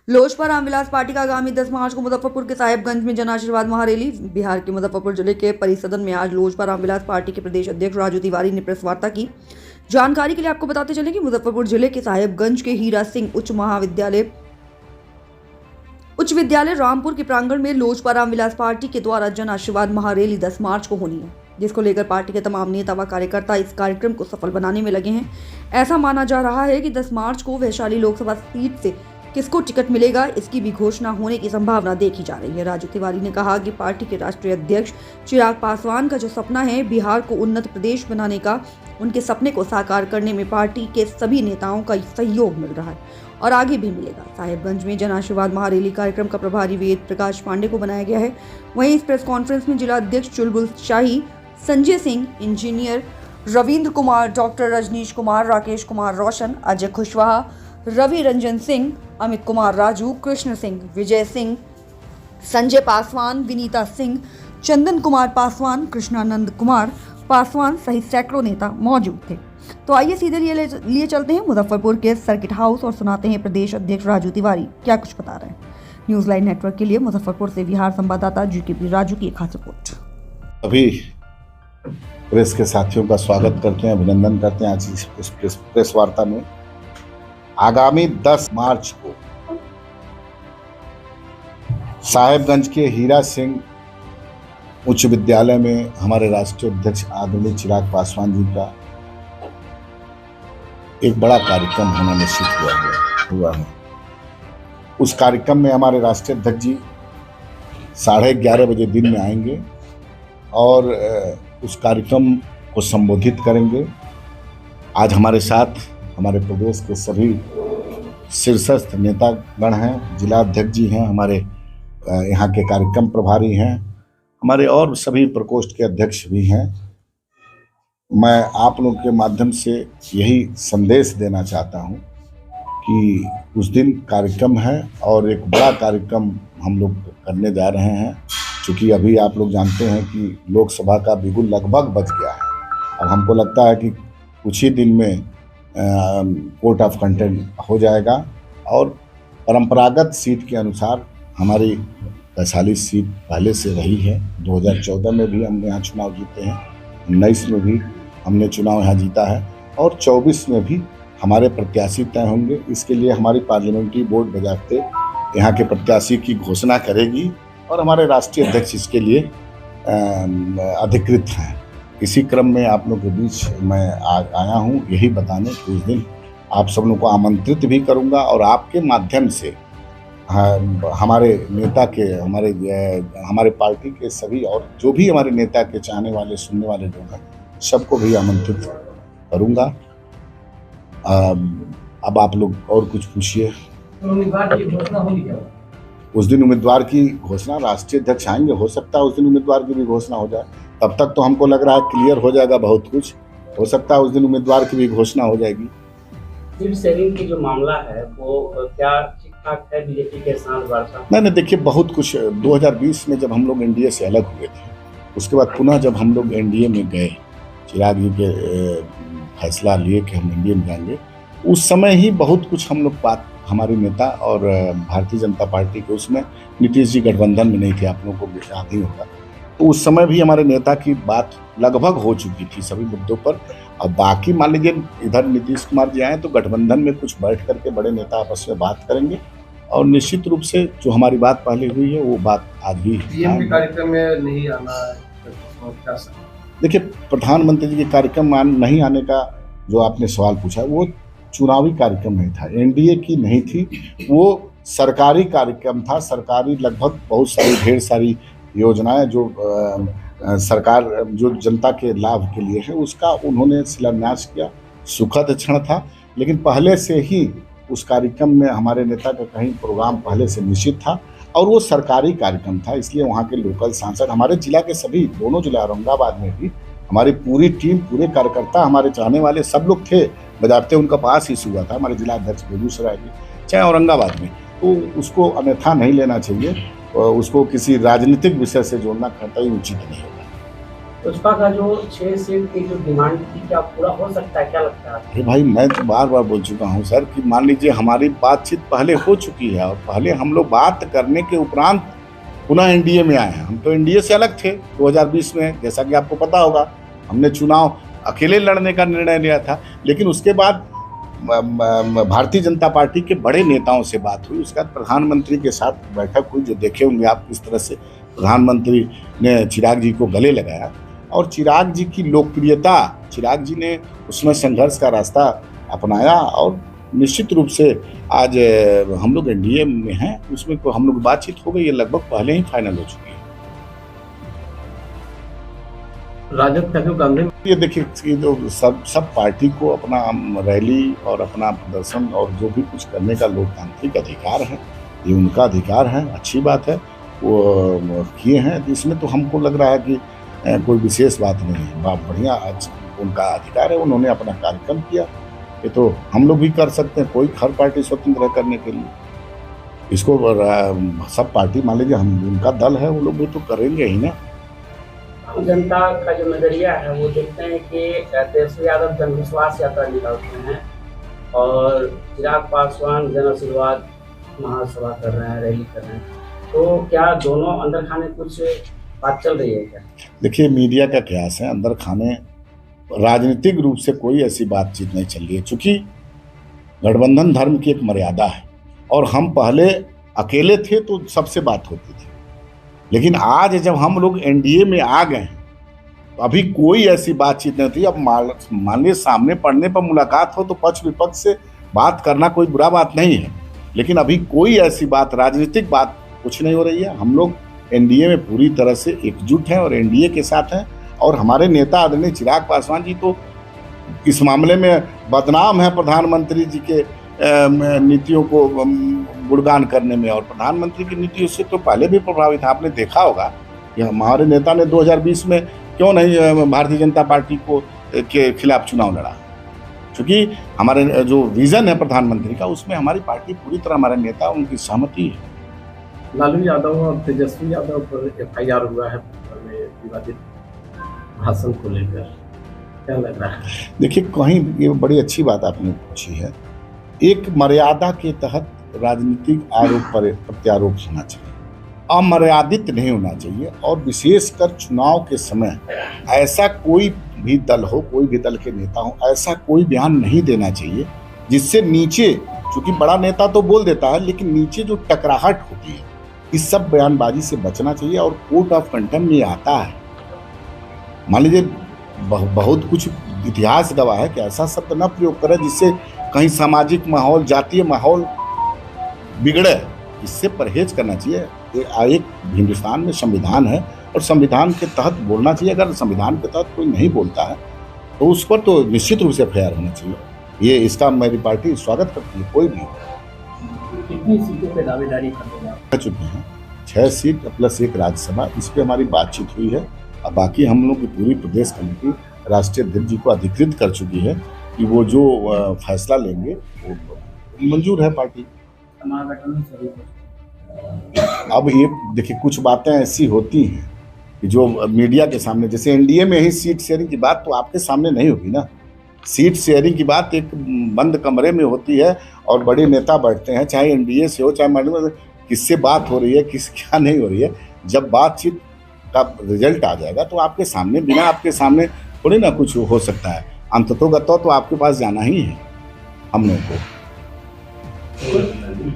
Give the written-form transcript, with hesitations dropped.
Lojpa Ramvilas party का आगामी 10 मार्च को मुजफ्फरपुर के साहेबगंज में जन आशीर्वाद महारैली। बिहार के मुजफ्फरपुर जिले के परिसदन में आज लोजपा रामविलास पार्टी के प्रदेश अध्यक्ष राजू तिवारी ने प्रेस वार्ता की। जानकारी के लिए आपको बताते चलें कि मुजफ्फरपुर जिले के साहेबगंज के हीरा सिंह उच्च विद्यालय रामपुर के प्रांगण में लोजपा रामविलास पार्टी के द्वारा जन आशीर्वाद महारैली 10 मार्च को होनी है, जिसको लेकर पार्टी के तमाम नेता व कार्यकर्ता इस कार्यक्रम को सफल बनाने में लगे हैं। ऐसा माना जा रहा है कि 10 मार्च को वैशाली लोकसभा सीट से किसको टिकट मिलेगा, इसकी भी घोषणा होने की संभावना देखी जा रही है। राजू तिवारी ने कहा कि पार्टी के राष्ट्रीय अध्यक्ष चिराग पासवान का जो सपना है बिहार को उन्नत प्रदेश बनाने का, उनके सपने को साकार करने में पार्टी के सभी नेताओं का सहयोग मिल रहा है और आगे भी मिलेगा। साहेबगंज में जन आशीर्वाद महारैली कार्यक्रम का प्रभारी वेद प्रकाश पांडे को बनाया गया है। वहीं इस प्रेस कॉन्फ्रेंस में जिला अध्यक्ष चुलबुल शाही, संजय सिंह, इंजीनियर रविंद्र कुमार, डॉक्टर रजनीश कुमार, राकेश कुमार रोशन, अजय खुशवाहा, रवि रंजन सिंह, अमित कुमार राजू, कृष्ण सिंह, विजय सिंह, संजय पासवान, विनीता सिंह, चंदन कुमार पासवान, कृष्णानंद कुमार पासवान सहित सैकड़ों नेता मौजूद थे। तो आइए सीधे लिए चलते हैं मुजफ्फरपुर के सर्किट हाउस और सुनाते हैं प्रदेश अध्यक्ष राजू तिवारी क्या कुछ बता रहे हैं। न्यूज लाइन नेटवर्क के लिए मुजफ्फरपुर से बिहार संवाददाता GKP राजू की एक खास रिपोर्ट। अभी प्रेस के साथियों का स्वागत करते हैं, अभिनंदन करते हैं आज इस प्रेस वार्ता में। आगामी 10 मार्च को साहेबगंज के हीरा सिंह उच्च विद्यालय में हमारे राष्ट्रीय अध्यक्ष आदरणीय चिराग पासवान जी का एक बड़ा कार्यक्रम होना निश्चित हुआ है। उस कार्यक्रम में हमारे राष्ट्रीय अध्यक्ष जी 11:30 बजे दिन में आएंगे और उस कार्यक्रम को संबोधित करेंगे। आज हमारे साथ हमारे प्रदेश के सभी शीर्षस्थ नेतागण हैं, जिला अध्यक्ष जी हैं, हमारे यहाँ के कार्यक्रम प्रभारी हैं, हमारे और सभी प्रकोष्ठ के अध्यक्ष भी हैं। मैं आप लोगों के माध्यम से यही संदेश देना चाहता हूँ कि उस दिन कार्यक्रम है और एक बड़ा कार्यक्रम हम लोग करने जा रहे हैं। चूँकि अभी आप लोग जानते हैं कि लोकसभा का बिगुल लगभग बज गया है और हमको लगता है कि कुछ ही दिन में कोर्ट ऑफ कंटेंट हो जाएगा और परंपरागत सीट के अनुसार हमारी वैशाली सीट पहले से रही है। 2014 में भी हमने यहाँ चुनाव जीते हैं, 19 में भी हमने चुनाव यहाँ जीता है और 24 में भी हमारे प्रत्याशी तय होंगे। इसके लिए हमारी पार्लियामेंट्री बोर्ड बजाते यहाँ के प्रत्याशी की घोषणा करेगी और हमारे राष्ट्रीय अध्यक्ष इसके लिए अधिकृत हैं। इसी क्रम में आप लोगों के बीच मैं आया हूँ यही बताने कि उस दिन आप सब लोगों को आमंत्रित भी करूँगा और आपके माध्यम से हमारे नेता के हमारे पार्टी के सभी और जो भी हमारे नेता के चाहने वाले सुनने वाले लोग हैं सबको भी आमंत्रित करूँगा। अब आप लोग और कुछ पूछिए। उम्मीदवार की घोषणा होगी क्या? उस दिन उम्मीदवार की घोषणा राष्ट्रीय अध्यक्ष आएंगे, हो सकता है उस दिन उम्मीदवार की भी घोषणा हो जाए। तब तक तो हमको लग रहा है क्लियर हो जाएगा बहुत कुछ, हो सकता है उस दिन उम्मीदवार की भी घोषणा हो जाएगी। सीट शेयरिंग की जो मामला है वो क्या ठीक ठाक है बीजेपी के साथ वार्ता? नहीं, देखिए बहुत कुछ 2020 में जब हम लोग एनडीए से अलग हुए थे, उसके बाद पुनः जब हम लोग एनडीए में गए, चिराग जी के फैसला लिए कि हम एनडीए में जाएंगे, उस समय ही बहुत कुछ हम लोग बात हमारे नेता और भारतीय जनता पार्टी के, उसमें नीतीश जी गठबंधन में नहीं थे, आप लोगों को याद ही होगा। तो उस समय भी हमारे नेता की बात लगभग हो चुकी थी सभी मुद्दों पर। अब बाकी मान लीजिए इधर नीतीश कुमार जी आए तो गठबंधन में कुछ बैठ करके बड़े नेता आपस में बात करेंगे और निश्चित रूप से जो हमारी बात पहले हुई है वो बात आज भी कार्यक्रम में नहीं आना है। देखिए, प्रधानमंत्री जी के कार्यक्रम नहीं आने का जो आपने सवाल पूछा वो चुनावी कार्यक्रम नहीं था, एनडीए की नहीं थी, वो सरकारी कार्यक्रम था। सरकारी लगभग बहुत सारी ढेर सारी योजनाएं जो सरकार जो जनता के लाभ के लिए है उसका उन्होंने शिलान्यास किया। सुखद क्षण था, लेकिन पहले से ही उस कार्यक्रम में हमारे नेता का कहीं प्रोग्राम पहले से निश्चित था और वो सरकारी कार्यक्रम था। इसलिए वहाँ के लोकल सांसद, हमारे जिला के सभी, दोनों जिला औरंगाबाद में भी हमारी पूरी टीम, पूरे कार्यकर्ता, हमारे चाहने वाले सब लोग थे। बजाते उनका पास इशू हुआ था हमारे जिला अध्यक्ष बेगूसराय में, चाहे औरंगाबाद में, तो उसको अन्यथा नहीं लेना चाहिए, उसको किसी राजनीतिक विषय से जोड़ना कतई उचित नहीं होगा। उसका का जो 6 सीट की जो डिमांड थी क्या पूरा हो सकता है, क्या लगता है? अरे भाई, मैं तो बार बार बोल चुका हूँ सर कि मान लीजिए हमारी बातचीत पहले हो चुकी है और पहले हम लोग बात करने के उपरांत पुनः एनडीए में आए हैं। हम तो एनडीए से अलग थे 2020 में, जैसा कि आपको पता होगा। हमने चुनाव अकेले लड़ने का निर्णय लिया था, लेकिन उसके बाद भारतीय जनता पार्टी के बड़े नेताओं से बात हुई। उसके बाद प्रधानमंत्री के साथ बैठक हुई, जो देखे होंगे आप किस तरह से प्रधानमंत्री ने चिराग जी को गले लगाया और चिराग जी की लोकप्रियता, चिराग जी ने उसमें संघर्ष का रास्ता अपनाया और निश्चित रूप से आज हम लोग एनडीए में हैं। उसमें हम लोग बातचीत हो गई है, लगभग पहले ही फाइनल हो चुकी है। राजद का जो गांधी, ये देखिए कि जो सब पार्टी को अपना रैली और अपना प्रदर्शन और जो भी कुछ करने का लोकतांत्रिक अधिकार है, ये उनका अधिकार है, अच्छी बात है, वो किए हैं। इसमें तो हमको लग रहा है कि कोई विशेष बात नहीं है, बात बढ़िया, उनका अधिकार है, उन्होंने अपना कार्यक्रम किया। ये तो हम लोग भी कर सकते हैं, कोई हर पार्टी स्वतंत्र है करने के लिए। इसको सब पार्टी मान लीजिए हम उनका दल है, वो लोग भी तो करेंगे ही ना। जनता का जो नजरिया है वो देखते हैं कि तेजस्वी यादव जनविश्वास यात्रा निकालते हैं और चिराग पासवान जन आशीर्वाद महासभा कर रहे हैं, रैली कर रहे हैं, तो क्या दोनों अंदर खाने कुछ बात चल रही है क्या? देखिए, मीडिया का कयास है, अंदर खाने राजनीतिक रूप से कोई ऐसी बातचीत नहीं चल रही है, क्योंकि गठबंधन धर्म की एक मर्यादा है और हम पहले अकेले थे तो सबसे बात होती थी, लेकिन आज जब हम लोग एनडीए में आ गए हैं तो अभी कोई ऐसी बातचीत नहीं होती। अब मान लीजिए सामने पढ़ने पर मुलाकात हो तो पक्ष विपक्ष से बात करना कोई बुरा बात नहीं है, लेकिन अभी कोई ऐसी बात, राजनीतिक बात कुछ नहीं हो रही है। हम लोग एनडीए में पूरी तरह से एकजुट हैं और एनडीए के साथ हैं और हमारे नेता आदरणीय चिराग पासवान जी तो इस मामले में बदनाम है प्रधानमंत्री जी के नीतियों को गुणगान करने में, और प्रधानमंत्री की नीतियों से तो पहले भी प्रभावित है। आपने देखा होगा कि हमारे नेता ने 2020 में क्यों नहीं भारतीय जनता पार्टी को के खिलाफ चुनाव लड़ा, क्योंकि हमारे जो विजन है प्रधानमंत्री का उसमें हमारी पार्टी पूरी तरह, हमारे नेता उनकी सहमति है। लालू यादव और तेजस्वी यादव पर FIR हुआ है विवादित भाषण को लेकर, क्या लग रहा है? देखिए, कहीं ये बड़ी अच्छी बात आपने पूछी है। एक मर्यादा के तहत राजनीतिक आरोप प्रत्यारोप होना चाहिए, अमर्यादित नहीं होना चाहिए, और विशेषकर चुनाव के समय ऐसा कोई भी दल हो, कोई भी दल के नेता हो, ऐसा कोई बयान नहीं देना चाहिए जिससे नीचे, चूंकि बड़ा नेता तो बोल देता है लेकिन नीचे जो टकराहट होती है, इस सब बयानबाजी से बचना चाहिए और कोर्ट ऑफ कंटेम्प्ट में आता है। मान लीजिए बहुत कुछ इतिहास गवाह है कि ऐसा शब्द न प्रयोग करें जिससे कहीं सामाजिक माहौल, जातीय माहौल बिगड़े, इससे परहेज करना चाहिए। एक हिंदुस्तान में संविधान है और संविधान के तहत बोलना चाहिए। अगर संविधान के तहत कोई नहीं बोलता है तो उस पर तो निश्चित रूप से FIR होना चाहिए। ये इसका मेरी पार्टी स्वागत करती है। कोई भी कितनी सीटों पे दावेदारी कर चुके हैं, 6 सीट प्लस 1 राज्यसभा, इस पर हमारी बातचीत हुई है। अब बाकी हम लोग की पूरी प्रदेश कमेटी राष्ट्रीय अध्यक्ष जी को अधिकृत कर चुकी है कि वो जो फैसला लेंगे वो मंजूर है पार्टी। अब ये देखिए, कुछ बातें ऐसी होती हैं कि जो मीडिया के सामने, जैसे एनडीए में ही सीट शेयरिंग की बात तो आपके सामने नहीं होगी ना। सीट शेयरिंग की बात एक बंद कमरे में होती है और बड़े नेता बैठते हैं, चाहे एनडीए से हो चाहे मालूम किससे बात हो रही है, किस क्या नहीं हो रही है। जब बातचीत का रिजल्ट आ जाएगा तो आपके सामने, बिना आपके सामने थोड़ी ना कुछ हो सकता है। अंततोगत्वा तो आपके पास जाना ही है हम लोगों को।